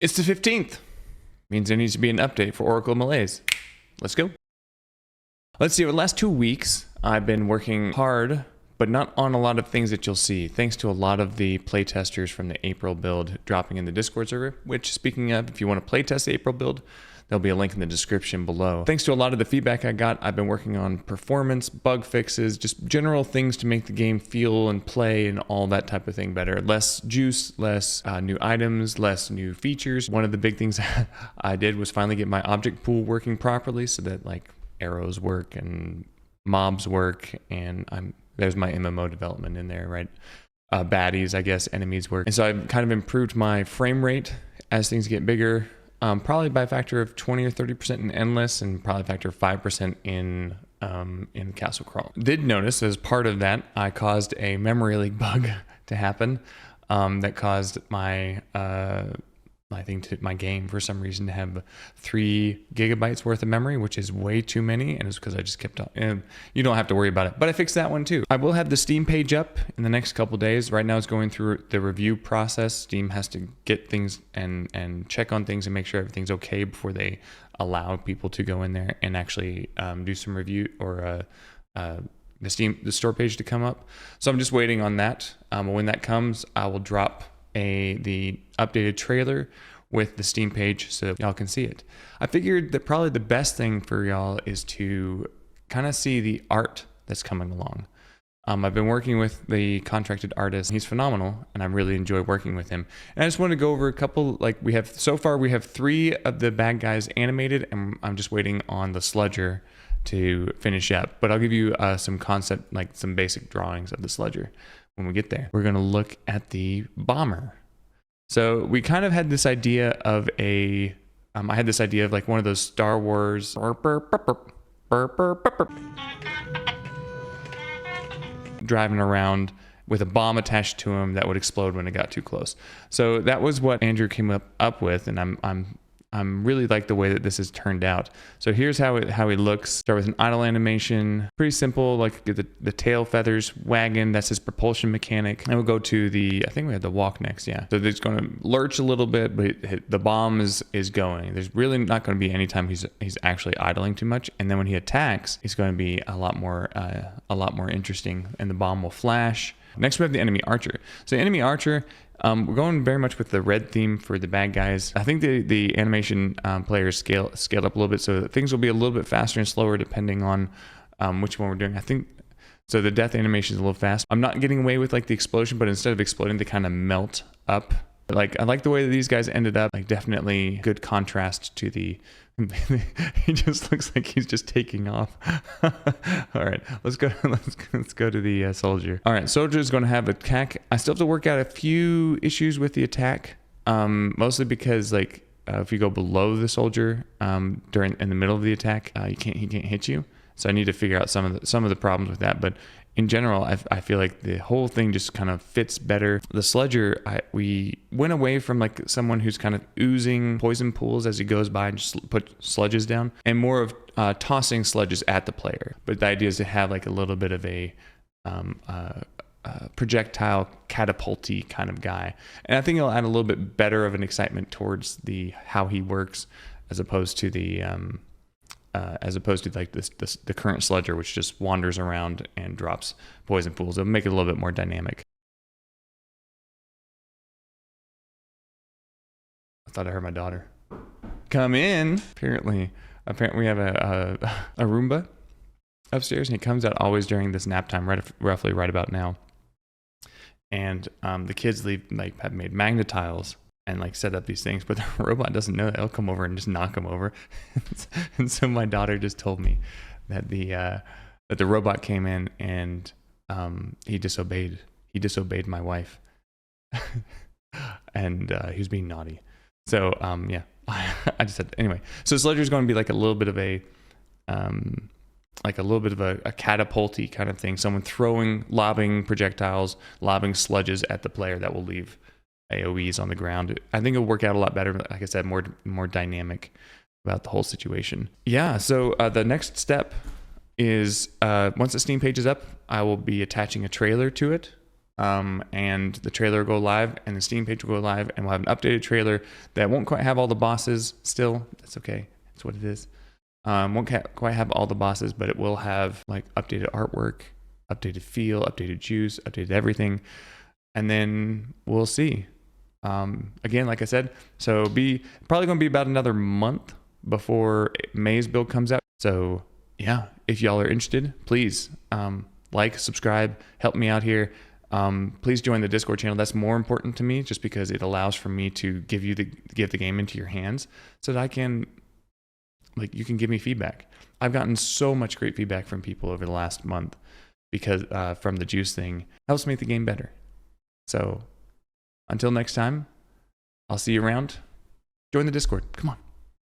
It's the 15th. Means there needs to be an update for Oracle Malaise. Let's go. Let's see, over the last 2 weeks, I've been working hard, but not on a lot of things that you'll see, thanks to a lot of the playtesters from the April build dropping in the Discord server, which, speaking of, if you want to playtest the April build, there'll be a link in the description below. Thanks to a lot of the feedback I got, I've been working on performance, bug fixes, just general things to make the game feel and play and all that type of thing better. Less juice, less new items, less new features. One of the big things I did was finally get my object pool working properly so that like arrows work and mobs work, and there's my MMO development in there, right? Baddies, I guess, enemies work. And so I've kind of improved my frame rate as things get bigger. Probably by a factor of 20 or 30% in Endless, and probably a factor of 5% in Castle Crawl. Did notice as part of that, I caused a memory leak bug to happen that caused my my game for some reason to have 3 gigabytes worth of memory, which is way too many, and it's because I just kept on. And you don't have to worry about it, but I fixed that one too. I will have the Steam page up in the next couple days. Right now it's going through the review process. Steam has to get things and check on things and make sure everything's okay before they allow people to go in there and actually do some review or the store page to come up. So I'm just waiting on that. When that comes, I will drop the updated trailer with the Steam page so that y'all can see it. I figured that probably the best thing for y'all is to kind of see the art that's coming along. I've been working with the contracted artist. He's phenomenal, and I really enjoy working with him. And I just want to go over a couple, so far we have 3 of the bad guys animated, and I'm just waiting on the sludger to finish up. But I'll give you some concept, like some basic drawings of the sludger when we get there. We're gonna look at the bomber. So we kind of had this idea of I had this idea of like one of those Star Wars driving around with a bomb attached to him that would explode when it got too close. So that was what Andrew came up with, and I'm really like the way that this has turned out. So here's how it looks. Start with an idle animation, pretty simple, like the tail feathers wagging. That's his propulsion mechanic. And we'll go to I think we have the walk next, yeah. So it's going to lurch a little bit, but the bomb is going. There's really not going to be any time he's actually idling too much. And then when he attacks, it's going to be a lot more interesting, and the bomb will flash. Next we have the enemy archer. So the enemy archer, we're going very much with the red theme for the bad guys. I think the animation players scaled up a little bit, so that things will be a little bit faster and slower depending on which one we're doing. I think so. The death animation is a little fast. I'm not getting away with like the explosion, but instead of exploding, they kind of melt up. Like I like the way that these guys ended up. Like definitely good contrast to the. He just looks like he's just taking off. All right, let's go to the soldier. All right, soldier is going to have attack. I still have to work out a few issues with the attack, mostly because like if you go below the soldier in the middle of the attack, he can't hit you. So I need to figure out some of the problems with that. But in general, I feel like the whole thing just kind of fits better. The sludger, we went away from like someone who's kind of oozing poison pools as he goes by and just put sludges down, and more of tossing sludges at the player. But the idea is to have like a little bit of a projectile catapulty kind of guy. And I think it'll add a little bit better of an excitement towards how he works as opposed to like the current sludger, which just wanders around and drops poison pools. It'll make it a little bit more dynamic. I thought I heard my daughter come in. Apparently we have a Roomba upstairs, and he comes out always during this nap time, roughly right about now. And the kids have made magnetiles and like set up these things, but the robot doesn't know that. They'll come over and just knock them over. And so my daughter just told me that the robot came in and he disobeyed my wife. And he was being naughty. So yeah, I just said anyway. So Sludger is going to be like a little bit of a catapulty kind of thing. Someone lobbing projectiles, lobbing sludges at the player that will leave AoEs on the ground. I think it'll work out a lot better. Like I said, more dynamic about the whole situation. Yeah, so the next step is once the Steam page is up, I will be attaching a trailer to it. and the trailer will go live, and the Steam page will go live, and we'll have an updated trailer that won't quite have all the bosses still. That's okay. That's what it is. Won't quite have all the bosses, but it will have like updated artwork, updated feel, updated juice, updated everything. And then we'll see. Again, like I said, so probably going to be about another month before May's build comes out. So yeah, if y'all are interested, please like, subscribe, help me out here. Please join the Discord channel. That's more important to me, just because it allows for me to give the game into your hands, so that I can, like, you can give me feedback. I've gotten so much great feedback from people over the last month because from the juice thing. Helps make the game better. So until next time, I'll see you around. Join the Discord. Come on.